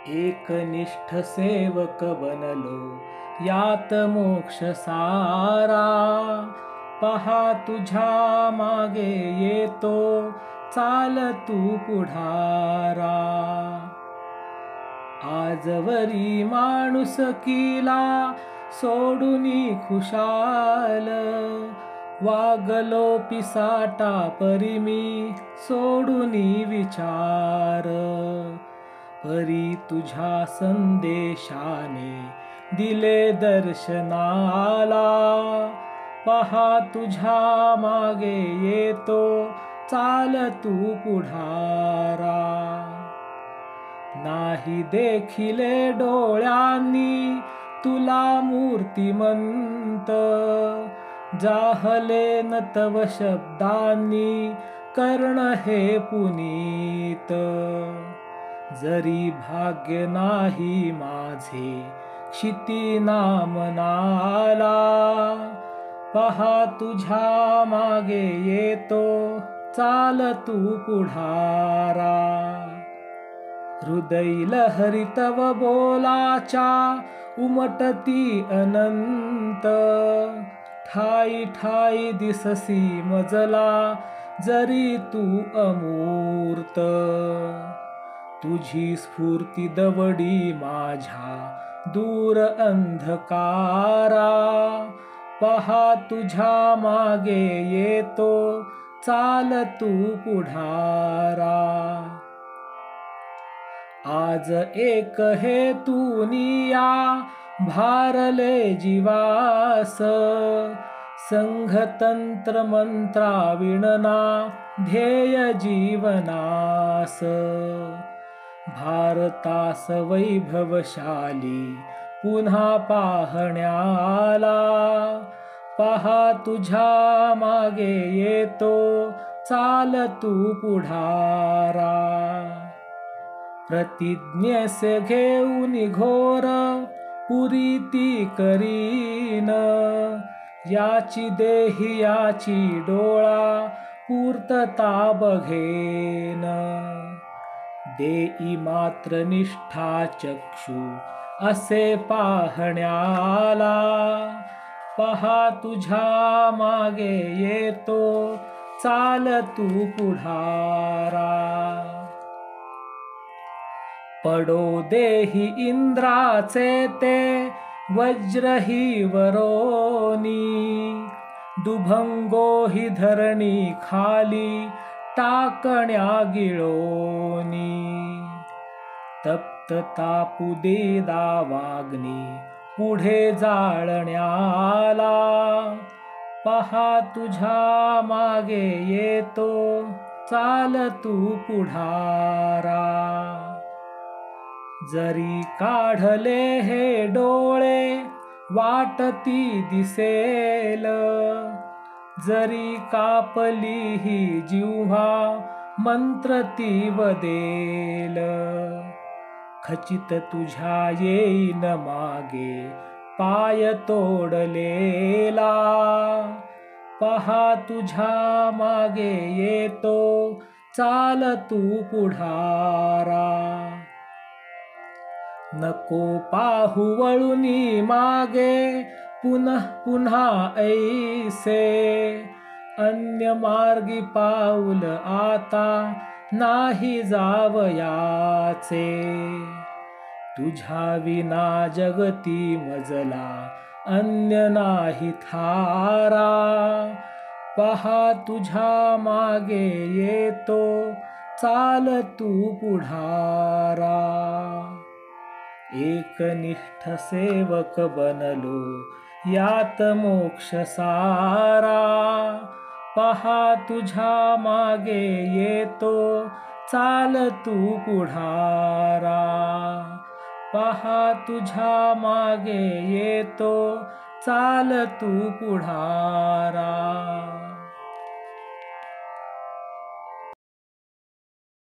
एकनिष्ठ सेवक बनलो यात मोक्ष सारा। पहा तुझ्या मागे येतो चाल तू पुढारा। आजवरी माणुसकीला सोडूनी खुशाल, वागलो पिसाटा परी मी सोडूनी विचार। परी तुझ्या संदेशाने दिले दर्शनाला, पहा तुझ्या मागे येतो चाल तू पुढारा। नाही देखिले डोळ्यांनी तुला मूर्तिमंत, जाहले न तव शब्दांनी कर्ण हे पुनीत। जरी भाग्य नाही माझे क्षिती नामनाला, पहा तुझ्या मागे येतो चाल तू पुढारा। हृदय लहरी तव बोलाच्या उमटती अनंत, ठाई ठाई दिससी मजला जरी तू अमूर्त। तुझी स्फूर्ती दवडी माझ्या दूर अंधकारा, पहा तुझ्या मागे येतो चाल तू पुढारा। आज एक हेतूनिया भारले जीवास, संघतंत्र मंत्राविणना ध्येय जीवनास। भारतास वैभवशाली पुन्हा पाहण्याला, पहा तुझ्या मागे येतो चाल तू पुढारा। प्रतिज्ञेसे घेऊन घोर पुरी ती करीन, याची देही याची डोळा पूर्तता बघेन। देई मात्र निष्ठा चक्षु असे पाहण्याला, पहा तुझ्या मागे येतो चाल तू पुढारा। पडो देही इंद्राचे ते वज्र ही वरोनी, दुभंगो ही धरणी खाली टाकण्या गिळोनी। तप्त तापू दे दावाग्नी पुढे जाळण्याला, पहा तुझ्या मागे येतो चाल तू पुढारा। जरी काढले हे डोळे वाटती दिसेल, जरी कापली ही जिव्हा मंत्र ती वदेल। खचित तुझ्या येईन मागे पाय तोडलेला, पहा तुझ्या मागे येतो चाल तू पुढारा। नको पाहू वळुनी मागे पुनः पुन्हा ऐसे, अन्य मार्गी पाऊल आता नाही जावयाचे। तुझ्या विना जगती मजला अन्य नाही थारा, पहा तुझ्या मागे येतो चाल तू पुढारा। एकनिष्ठ सेवक बनलो यात मोक्ष सारा, पहा तुझ्या मागे येतो चाल तू पुढारा। पहा तुझ्या मागे येतो चाल तू पुढारा।